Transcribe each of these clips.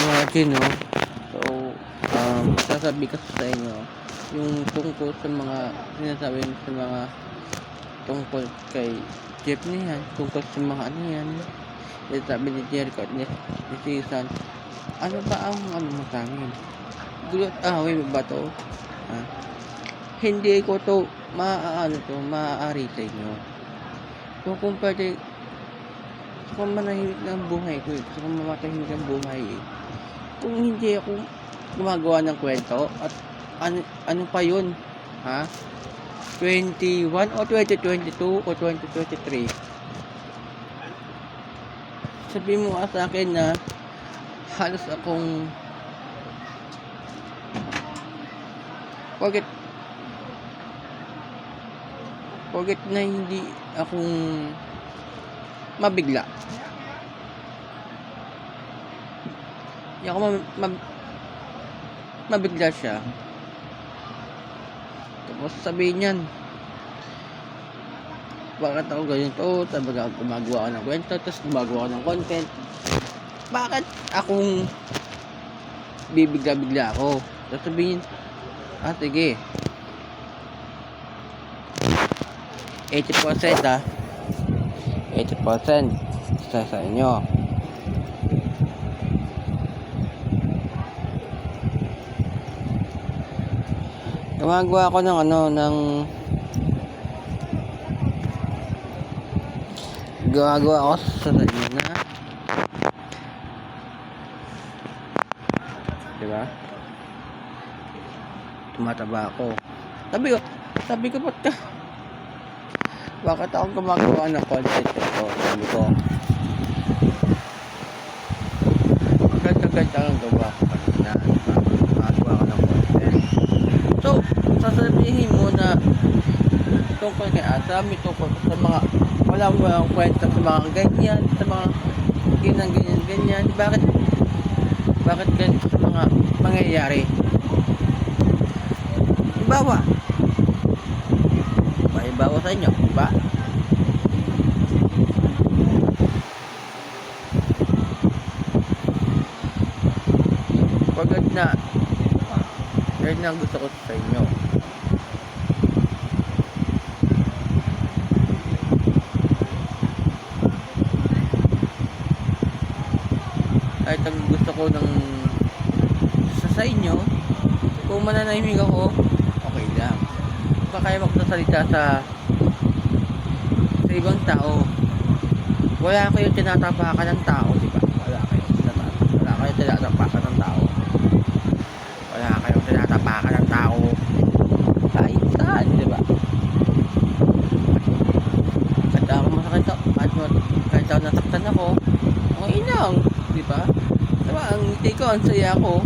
mga Gino. So, sasabi ko sa inyo yung tungkol sa mga sinasabi sa mga tungkol kay Jeff niyan, tungkol sa mga ano yan. Sabi ni Jericho at ni Susan, ano ba ang ano mo sa amin? Gulot away mo ba to? Hindi ko to maaari sa inyo. So kung pwede, kung manahimik ng buhay ko gusto kong mamatahimik ang buhay kung hindi ako gumagawa ng kwento at ano pa yun, 21 o 2022 o 2023, sabihin mo sa akin na halos akong Forget na hindi akong mabigla. Hindi ako mabigla siya. Tapos sabihin niyan, bakit ako ganito? Tapos gumagawa ako ng kwento, tapos gumagawa ako ng content. Bakit akong bibigla-bigla ako? Tapos sabihin, sige, 80% 80% sa inyo. Gumagawa ako ng gumagawa ako sa inyo na, diba? Tumataba ako. Sabi ko bakit ako gumagawa ng content ito? Sabi ko, agad-agad ang gawa ko kanina. Gumagawa ko ng content. So, sasabihin mo na tungkol kay Asami, tungkol sa mga walang kwenta sa mga ganyan, sa mga ganyan. Bakit ganyan sa mga mangyayari? Ibawa sa inyo, diba? Pagod na. Yan ang gusto ko sa inyo. Kahit ang gusto ko ng sa inyo, kung mananahimik ako, okay lang. Baka kayo magsasalita sa ibang tao. Wala kayong tinatapakan ng tao, diba? Wala kayong tinatapakan ng tao. Wala kayong tinatapakan ng tao. Kahit saan, diba? Kahit ako masakit kahit ako nasaktan ako, okay lang, diba? Diba, ang ngiti ko, ang saya ko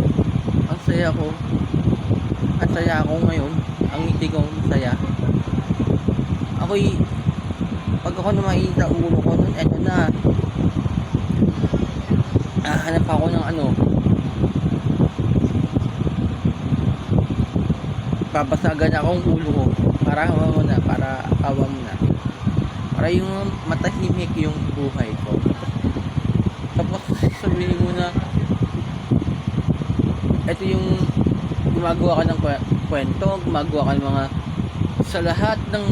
ngayon. Ang ngiti ko, saya. Pag ako na makikita ulo ko nun, eto na, hanap ako ng babasagan akong ulo ko para hawa mo na, para yung matahimik yung buhay ko. Tapos sabihin mo na eto yung gumagawa ka ng kwento, gumagawa ka ng mga sa lahat ng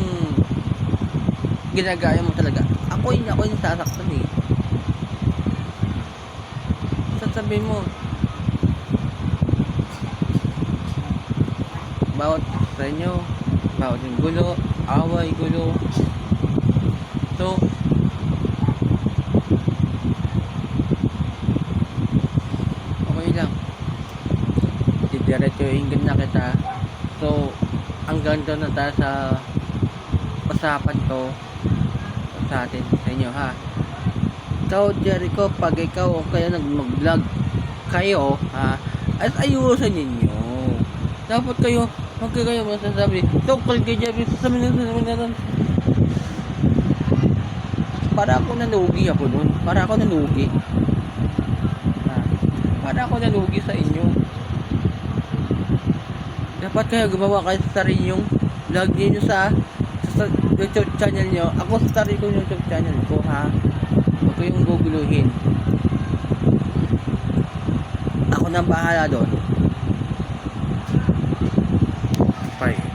ginagaya mo talaga. Ako yung sasaktan sasabihin mo, bawat sa inyo, bawat yung gulo, away, gulo. So, okay lang. Didiretsuhin na kita. So, hanggang doon na tayo sa usapan to sa atin, sa inyo, So, Jericho, pag ikaw o kaya mag-vlog kayo, at ayusin ninyo. Dapat kayo, huwag kayo masasabi, tungkol kay Jericho, sasabihin na para ako nalugi nun. Para ako nalugi sa inyo. Dapat kayo gumawa kayo sa sarili yung vlog niyo sa YouTube channel nyo. Ako sa sarili ko yung YouTube channel ko, Huwag kayong guguluhin. nang bahala doon. Bye.